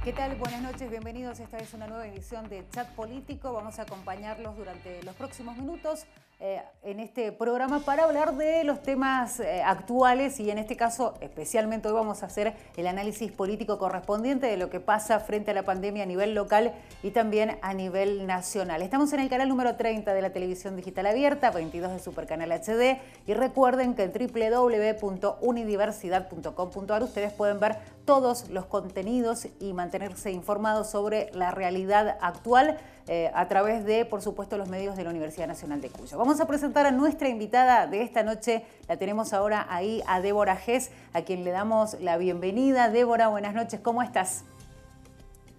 ¿Qué tal? Buenas noches, bienvenidos. Esta es una nueva edición de Chat Político. Vamos a acompañarlos durante los próximos minutos en este programa para hablar de los temas actuales y en este caso especialmente hoy vamos a hacer el análisis político correspondiente de lo que pasa frente a la pandemia a nivel local y también a nivel nacional. Estamos en el canal número 30 de la televisión digital abierta, 22 de Supercanal HD y recuerden que en www.unidiversidad.com.ar ustedes pueden ver todos los contenidos y mantenerse informados sobre la realidad actual a través de, por supuesto, los medios de la Universidad Nacional de Cuyo. Vamos a presentar a nuestra invitada de esta noche. La tenemos ahora ahí a Débora Gess, a quien le damos la bienvenida. Débora, buenas noches, ¿cómo estás?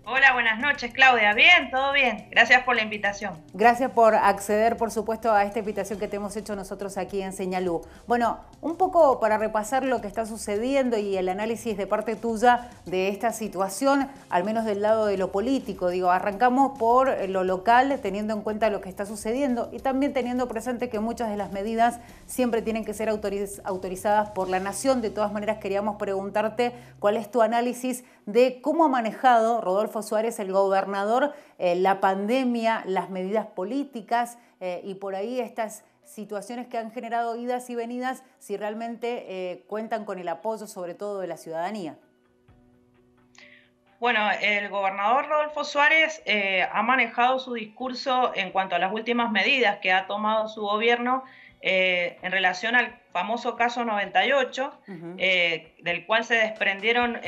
Hola, buenas noches, Claudia. Bien, todo bien. Gracias por la invitación. Gracias por acceder, por supuesto, a esta invitación que te hemos hecho nosotros aquí en Señalú. Bueno, un poco para repasar lo que está sucediendo y el análisis de parte tuya de esta situación, al menos del lado de lo político. Digo, arrancamos por lo local, teniendo en cuenta lo que está sucediendo y también teniendo presente que muchas de las medidas siempre tienen que ser autorizadas por la Nación. De todas maneras, queríamos preguntarte cuál es tu análisis de cómo ha manejado Rodolfo Suárez, el gobernador, la pandemia, las medidas políticas y por ahí estas situaciones que han generado idas y venidas, si realmente cuentan con el apoyo sobre todo de la ciudadanía. Bueno, el gobernador Rodolfo Suárez ha manejado su discurso en cuanto a las últimas medidas que ha tomado su gobierno en relación al famoso caso 98, del cual se desprendieron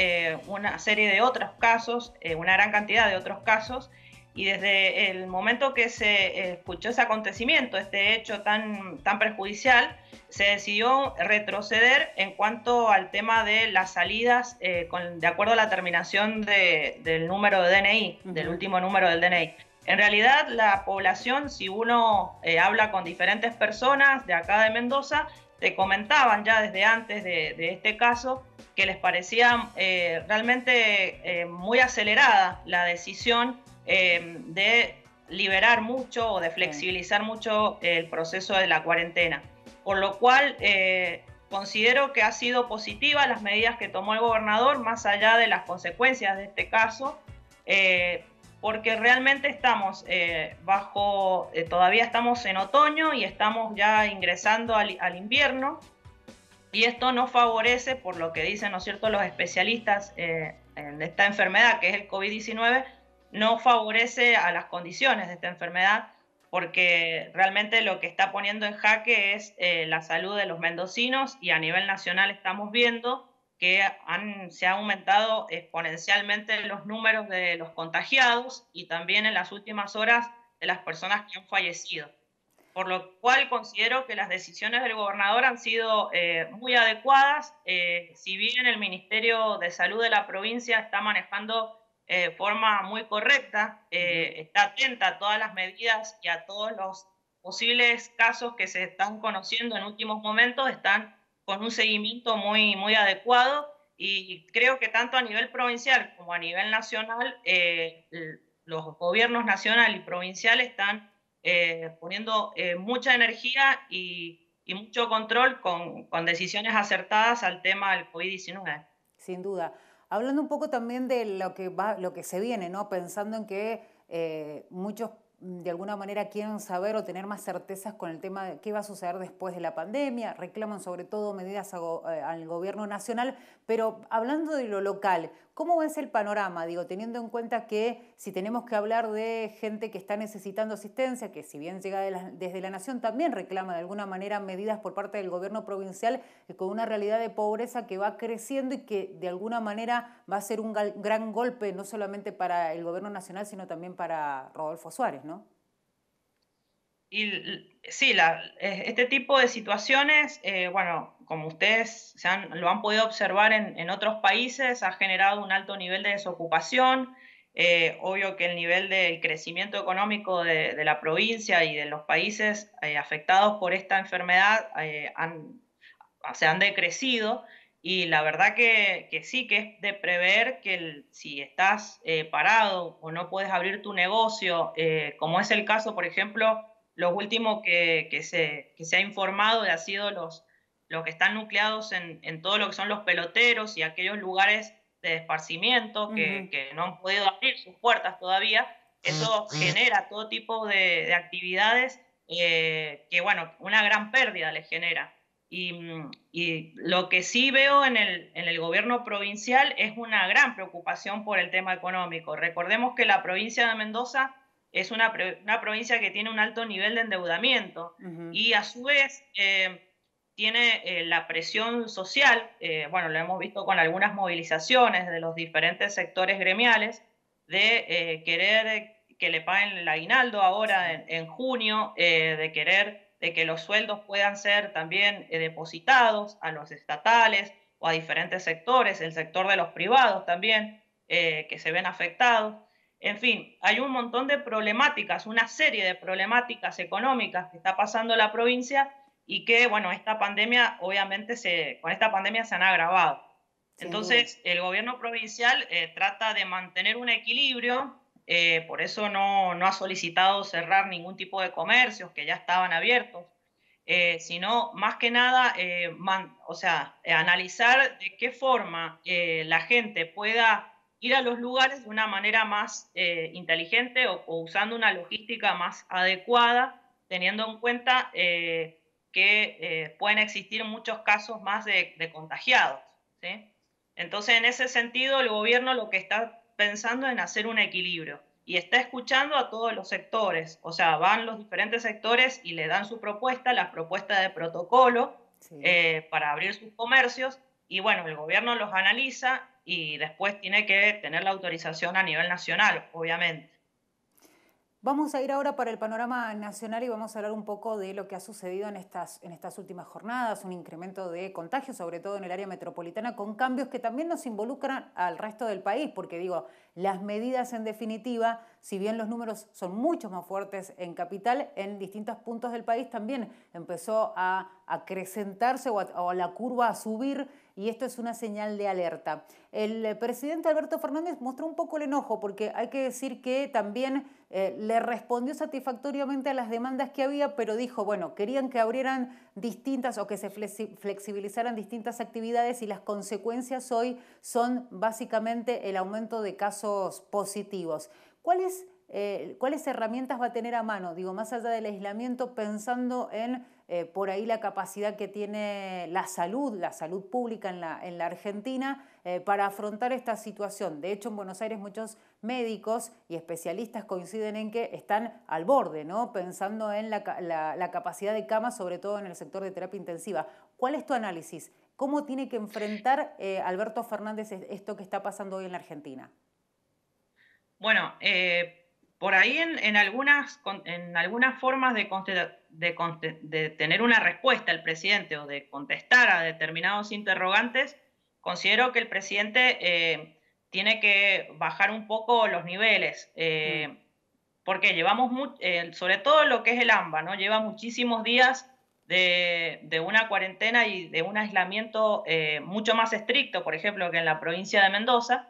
una serie de otros casos, una gran cantidad de otros casos, y desde el momento que se escuchó ese acontecimiento, este hecho tan perjudicial, se decidió retroceder en cuanto al tema de las salidas de acuerdo a la terminación del número de DNI, del último número del DNI. En realidad, la población, si uno habla con diferentes personas de acá de Mendoza, te comentaban ya desde antes de este caso que les parecía realmente muy acelerada la decisión de liberar mucho o de flexibilizar mucho el proceso de la cuarentena. Por lo cual considero que ha sido positiva las medidas que tomó el gobernador, más allá de las consecuencias de este caso, porque realmente estamos todavía estamos en otoño y estamos ya ingresando al invierno, y esto no favorece, por lo que dicen, ¿no es cierto?, los especialistas en esta enfermedad, que es el COVID-19, no favorece a las condiciones de esta enfermedad, porque realmente lo que está poniendo en jaque es la salud de los mendocinos, y a nivel nacional estamos viendo que se han aumentado exponencialmente los números de los contagiados y también en las últimas horas de las personas que han fallecido. Por lo cual considero que las decisiones del gobernador han sido muy adecuadas. Si bien el Ministerio de Salud de la provincia está manejando de forma muy correcta, está atenta a todas las medidas y a todos los posibles casos que se están conociendo en últimos momentos, están con un seguimiento muy adecuado, y creo que tanto a nivel provincial como a nivel nacional, los gobiernos nacional y provincial están poniendo mucha energía y mucho control con decisiones acertadas al tema del COVID-19. Sin duda. Hablando un poco también de lo que se viene, ¿no? Pensando en que muchos de alguna manera quieren saber o tener más certezas con el tema de qué va a suceder después de la pandemia, reclaman sobre todo medidas al gobierno nacional, pero hablando de lo local, ¿cómo ves el panorama? Digo, teniendo en cuenta que si tenemos que hablar de gente que está necesitando asistencia, que si bien llega desde la Nación, también reclama de alguna manera medidas por parte del gobierno provincial con una realidad de pobreza que va creciendo y que de alguna manera va a ser un gran golpe no solamente para el gobierno nacional, sino también para Rodolfo Suárez, ¿no? Y sí, este tipo de situaciones, bueno, como ustedes lo han podido observar en otros países, ha generado un alto nivel de desocupación. Obvio que el nivel del crecimiento económico de la provincia y de los países afectados por esta enfermedad se han decrecido, y la verdad que sí, que es de prever que si estás parado o no puedes abrir tu negocio, como es el caso, por ejemplo, lo último que se ha informado ha sido los que están nucleados en todo lo que son los peloteros y aquellos lugares de esparcimiento Ujú. que no han podido abrir sus puertas todavía. Eso genera todo tipo de actividades que, bueno, una gran pérdida les genera. Y lo que sí veo en el gobierno provincial es una gran preocupación por el tema económico. Recordemos que la provincia de Mendoza es una provincia que tiene un alto nivel de endeudamiento Ujú. y a su vez tiene la presión social, bueno, lo hemos visto con algunas movilizaciones de los diferentes sectores gremiales, de querer que le paguen el aguinaldo ahora Sí. en junio, de querer de que los sueldos puedan ser también depositados a los estatales o a diferentes sectores, el sector de los privados también, que se ven afectados. En fin, hay un montón de problemáticas, una serie de problemáticas económicas que está pasando la provincia y que, bueno, esta pandemia, obviamente, con esta pandemia se han agravado. Sin duda. Entonces, el gobierno provincial trata de mantener un equilibrio, por eso no ha solicitado cerrar ningún tipo de comercios que ya estaban abiertos, sino más que nada, o sea, analizar de qué forma la gente pueda ir a los lugares de una manera más inteligente o usando una logística más adecuada, teniendo en cuenta que pueden existir muchos casos más de contagiados, ¿sí? Entonces, en ese sentido, el gobierno lo que está pensando es en hacer un equilibrio y está escuchando a todos los sectores, o sea, van los diferentes sectores y le dan su propuesta, la propuesta de protocolo Sí. para abrir sus comercios y bueno, el gobierno los analiza y después tiene que tener la autorización a nivel nacional, obviamente. Vamos a ir ahora para el panorama nacional y vamos a hablar un poco de lo que ha sucedido en estas últimas jornadas, un incremento de contagios, sobre todo en el área metropolitana, con cambios que también nos involucran al resto del país, porque digo, las medidas en definitiva, si bien los números son mucho más fuertes en capital, en distintos puntos del país también empezó a acrecentarse o a la curva a subir y esto es una señal de alerta. El presidente Alberto Fernández mostró un poco el enojo porque hay que decir que también le respondió satisfactoriamente a las demandas que había, pero dijo, bueno, querían que abrieran distintas o que se flexibilizaran distintas actividades y las consecuencias hoy son básicamente el aumento de casos positivos. ¿Cuáles herramientas va a tener a mano? Digo, más allá del aislamiento, pensando en por ahí la capacidad que tiene la salud pública en la Argentina para afrontar esta situación. De hecho, en Buenos Aires muchos médicos y especialistas coinciden en que están al borde, ¿no? Pensando en la capacidad de camas, sobre todo en el sector de terapia intensiva. ¿Cuál es tu análisis? ¿Cómo tiene que enfrentar Alberto Fernández esto que está pasando hoy en la Argentina? Bueno, por ahí en algunas formas de tener una respuesta al presidente o de contestar a determinados interrogantes, considero que el presidente tiene que bajar un poco los niveles, Mm. porque sobre todo lo que es el AMBA, ¿no? Lleva muchísimos días de una cuarentena y de un aislamiento mucho más estricto, por ejemplo, que en la provincia de Mendoza,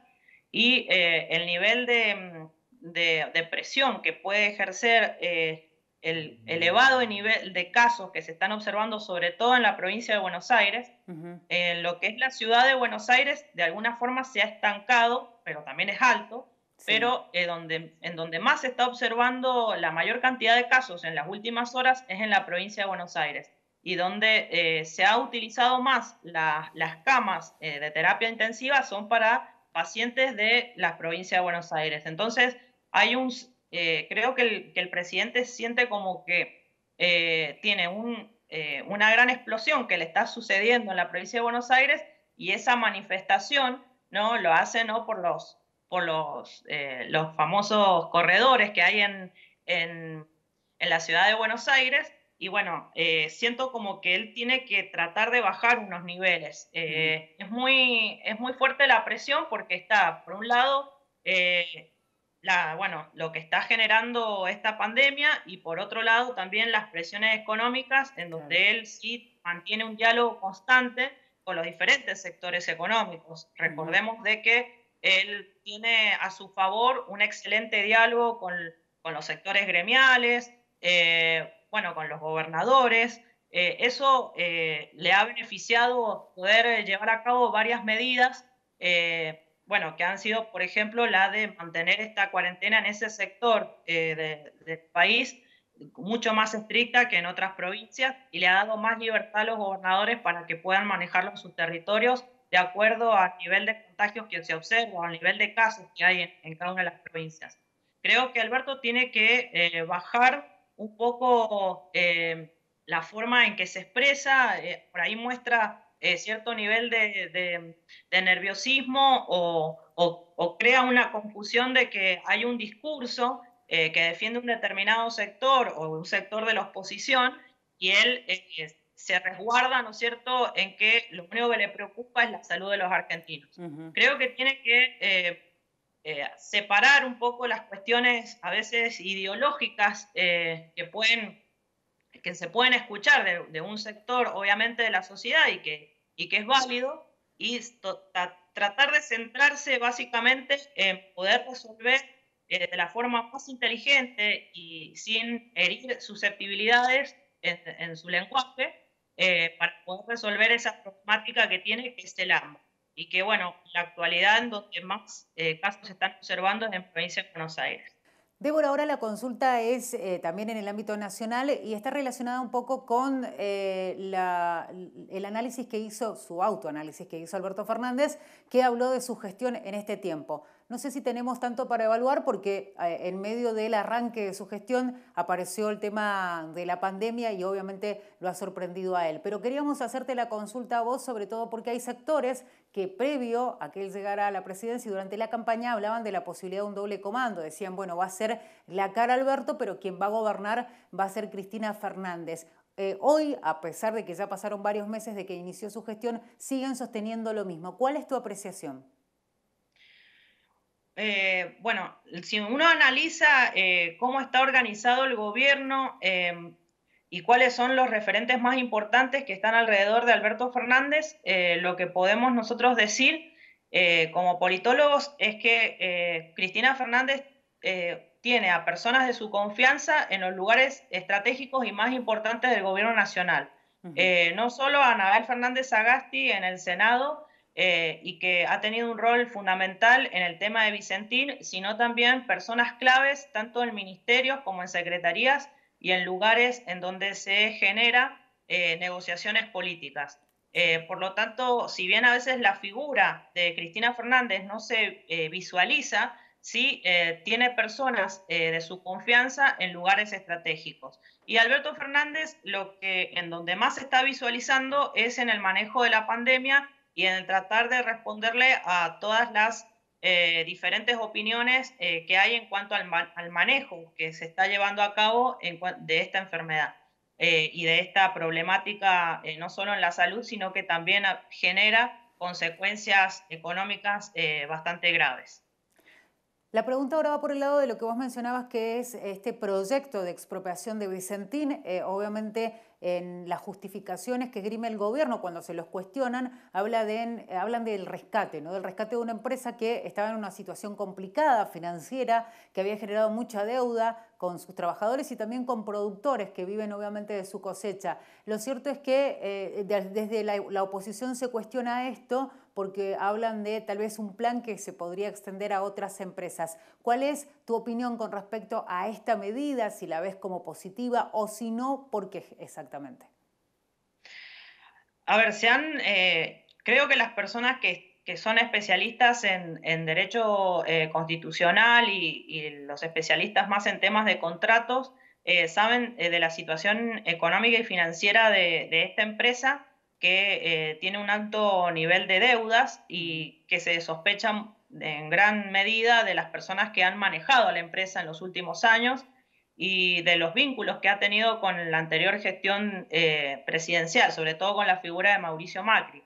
y el nivel de presión que puede ejercer el elevado nivel de casos que se están observando, sobre todo en la provincia de Buenos Aires, Ujú. en lo que es la ciudad de Buenos Aires, de alguna forma se ha estancado, pero también es alto, Sí. pero en donde más se está observando la mayor cantidad de casos en las últimas horas es en la provincia de Buenos Aires y donde se ha utilizado más las camas de terapia intensiva son para pacientes de la provincia de Buenos Aires. Entonces, creo que el presidente siente como que tiene una gran explosión que le está sucediendo en la provincia de Buenos Aires y esa manifestación no lo hace no los famosos corredores que hay en la ciudad de Buenos Aires y bueno, siento como que él tiene que tratar de bajar unos niveles. Ujú. Es muy fuerte la presión porque está, por un lado, bueno, lo que está generando esta pandemia y por otro lado también las presiones económicas en Claro. donde él sí mantiene un diálogo constante con los diferentes sectores económicos. Ujú. Recordemos de que él tiene a su favor un excelente diálogo con los sectores gremiales, bueno, con los gobernadores. Le ha beneficiado poder llevar a cabo varias medidas bueno, que han sido, por ejemplo, la de mantener esta cuarentena en ese sector del país mucho más estricta que en otras provincias y le ha dado más libertad a los gobernadores para que puedan manejarlo en sus territorios de acuerdo al nivel de contagios que se observa, al nivel de casos que hay en cada una de las provincias. Creo que Alberto tiene que bajar un poco la forma en que se expresa, por ahí muestra cierto nivel de nerviosismo o crea una confusión de que hay un discurso que defiende un determinado sector o un sector de la oposición y él se resguarda, ¿no es cierto?, en que lo único que le preocupa es la salud de los argentinos. Creo que tiene que separar un poco las cuestiones a veces ideológicas que se pueden escuchar de un sector, obviamente, de la sociedad y que es válido, y tratar de centrarse básicamente en poder resolver de la forma más inteligente y sin herir susceptibilidades en su lenguaje, para poder resolver esa problemática que tiene, que es el hambre. Y que, bueno, en la actualidad en donde más casos se están observando es en provincia de Buenos Aires. Débora, ahora la consulta es también en el ámbito nacional y está relacionada un poco con el análisis que hizo, su autoanálisis que hizo Alberto Fernández, que habló de su gestión en este tiempo. No sé si tenemos tanto para evaluar porque en medio del arranque de su gestión apareció el tema de la pandemia y obviamente lo ha sorprendido a él. Pero queríamos hacerte la consulta a vos, sobre todo porque hay sectores que previo a que él llegara a la presidencia y durante la campaña hablaban de la posibilidad de un doble comando. Decían, bueno, va a ser la cara Alberto, pero quien va a gobernar va a ser Cristina Fernández. Hoy, a pesar de que ya pasaron varios meses de que inició su gestión, siguen sosteniendo lo mismo. ¿Cuál es tu apreciación? Bueno, si uno analiza cómo está organizado el gobierno y cuáles son los referentes más importantes que están alrededor de Alberto Fernández, lo que podemos nosotros decir como politólogos es que Cristina Fernández tiene a personas de su confianza en los lugares estratégicos y más importantes del gobierno nacional. No solo a Anabel Fernández Sagasti en el Senado, y que ha tenido un rol fundamental en el tema de Vicentín, sino también personas claves, tanto en ministerios como en secretarías y en lugares en donde se genera negociaciones políticas. Por lo tanto, si bien a veces la figura de Cristina Fernández no se visualiza, sí tiene personas de su confianza en lugares estratégicos. Y Alberto Fernández, en donde más se está visualizando es en el manejo de la pandemia y en el tratar de responderle a todas las diferentes opiniones que hay en cuanto al manejo que se está llevando a cabo de esta enfermedad y de esta problemática, no solo en la salud, sino que también genera consecuencias económicas bastante graves. La pregunta ahora va por el lado de lo que vos mencionabas, que es este proyecto de expropiación de Vicentín. Obviamente, en las justificaciones que esgrime el gobierno cuando se los cuestionan, hablan del rescate, ¿no? Del rescate de una empresa que estaba en una situación complicada financiera, que había generado mucha deuda con sus trabajadores y también con productores que viven obviamente de su cosecha. Lo cierto es que desde la oposición se cuestiona esto porque hablan de tal vez un plan que se podría extender a otras empresas. ¿Cuál es tu opinión con respecto a esta medida? Si la ves como positiva o si no, ¿por qué exactamente? A ver, creo que las personas que son especialistas en derecho constitucional y los especialistas más en temas de contratos saben de la situación económica y financiera de esta empresa que tiene un alto nivel de deudas y que se sospechan en gran medida de las personas que han manejado la empresa en los últimos años y de los vínculos que ha tenido con la anterior gestión presidencial, sobre todo con la figura de Mauricio Macri.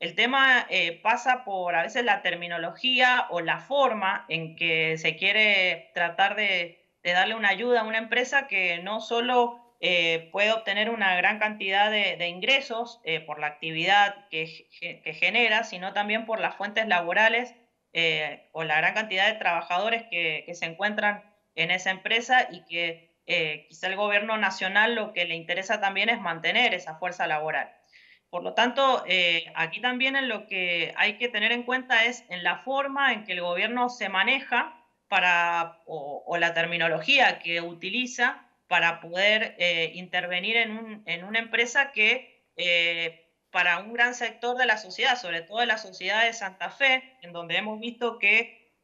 El tema pasa por a veces la terminología o la forma en que se quiere tratar de darle una ayuda a una empresa que no solo puede obtener una gran cantidad de ingresos por la actividad que genera, sino también por las fuentes laborales o la gran cantidad de trabajadores que se encuentran en esa empresa y que quizá el gobierno nacional lo que le interesa también es mantener esa fuerza laboral. Por lo tanto, aquí también en lo que hay que tener en cuenta es en la forma en que el gobierno se maneja o la terminología que utiliza para poder intervenir en una empresa que para un gran sector de la sociedad, sobre todo de la sociedad de Santa Fe, en donde hemos visto que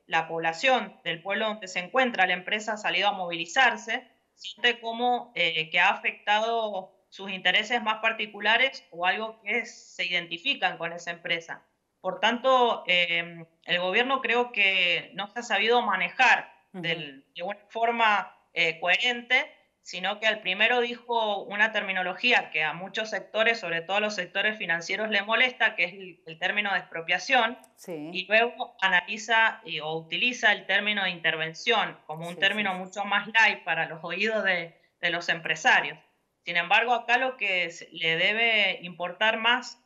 la población del pueblo donde se encuentra la empresa ha salido a movilizarse, siente como que ha afectado sus intereses más particulares o algo que se identifican con esa empresa. Por tanto, el gobierno creo que no se ha sabido manejar de una forma coherente, sino que al primero dijo una terminología que a muchos sectores, sobre todo a los sectores financieros, le molesta, que es el término de expropiación, sí. Y luego analiza o utiliza el término de intervención como un término mucho más light para los oídos de los empresarios. Sin embargo, acá lo que le debe importar más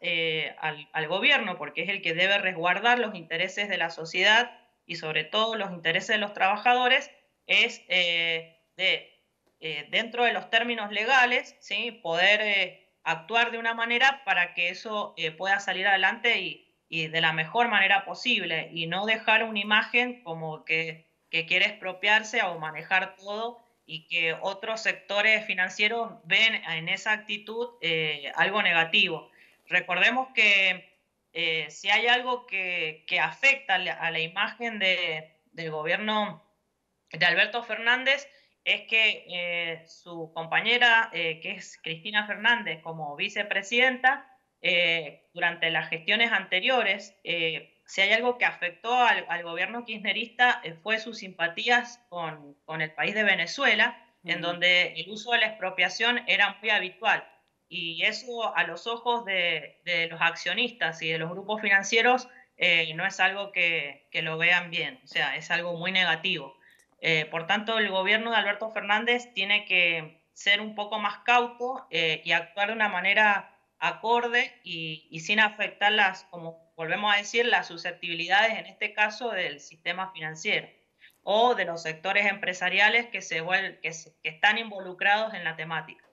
al gobierno, porque es el que debe resguardar los intereses de la sociedad y sobre todo los intereses de los trabajadores, es dentro de los términos legales, ¿sí? Poder actuar de una manera para que eso pueda salir adelante y de la mejor manera posible, y no dejar una imagen como que quiere expropiarse o manejar todo, y que otros sectores financieros ven en esa actitud algo negativo. Recordemos que si hay algo que afecta a la imagen del gobierno de Alberto Fernández, es que su compañera, que es Cristina Fernández, como vicepresidenta, durante las gestiones anteriores, si hay algo que afectó al gobierno kirchnerista, fue sus simpatías con el país de Venezuela, en donde el uso de la expropiación era muy habitual. Y eso, a los ojos de los accionistas y de los grupos financieros, no es algo que lo vean bien, o sea, es algo muy negativo. Por tanto, el gobierno de Alberto Fernández tiene que ser un poco más cauto y actuar de una manera acorde y sin afectar como volvemos a decir, las susceptibilidades, en este caso, del sistema financiero o de los sectores empresariales que están involucrados en la temática.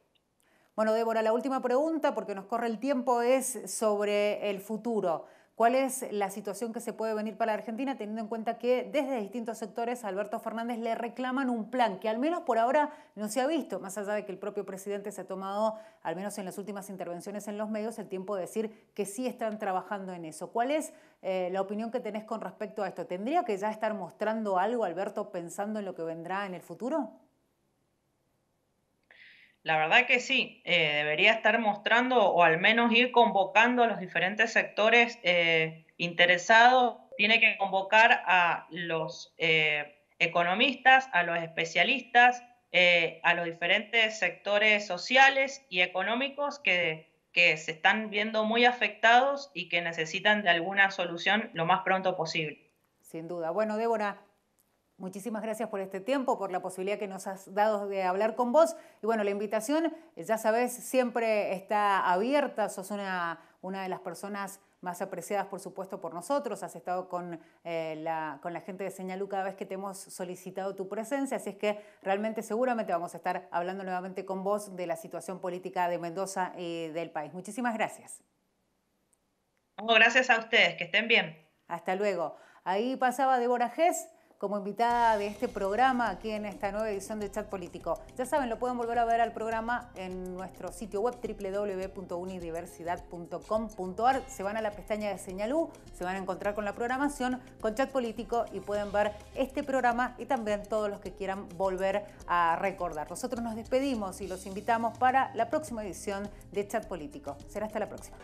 Bueno, Débora, la última pregunta, porque nos corre el tiempo, es sobre el futuro. ¿Cuál es la situación que se puede venir para la Argentina, teniendo en cuenta que desde distintos sectores a Alberto Fernández le reclaman un plan que al menos por ahora no se ha visto, más allá de que el propio presidente se ha tomado, al menos en las últimas intervenciones en los medios, el tiempo de decir que sí están trabajando en eso? ¿Cuál es la opinión que tenés con respecto a esto? ¿Tendría que ya estar mostrando algo, Alberto, pensando en lo que vendrá en el futuro? La verdad que sí, debería estar mostrando o al menos ir convocando a los diferentes sectores interesados. Tiene que convocar a los economistas, a los especialistas, a los diferentes sectores sociales y económicos que se están viendo muy afectados y que necesitan de alguna solución lo más pronto posible. Sin duda. Bueno, Débora, muchísimas gracias por este tiempo, por la posibilidad que nos has dado de hablar con vos. Y bueno, la invitación, ya sabés, siempre está abierta. Sos una de las personas más apreciadas, por supuesto, por nosotros. Has estado con la gente de Señalú cada vez que te hemos solicitado tu presencia. Así es que realmente, seguramente vamos a estar hablando nuevamente con vos de la situación política de Mendoza y del país. Muchísimas gracias. Oh, gracias a ustedes, que estén bien. Hasta luego. Ahí pasaba Débora Gess como invitada de este programa aquí en esta nueva edición de Chat Político. Ya saben, lo pueden volver a ver al programa en nuestro sitio web www.unidiversidad.com.ar. Se van a la pestaña de Señalú, se van a encontrar con la programación, con Chat Político, y pueden ver este programa y también todos los que quieran volver a recordar. Nosotros nos despedimos y los invitamos para la próxima edición de Chat Político. Será hasta la próxima.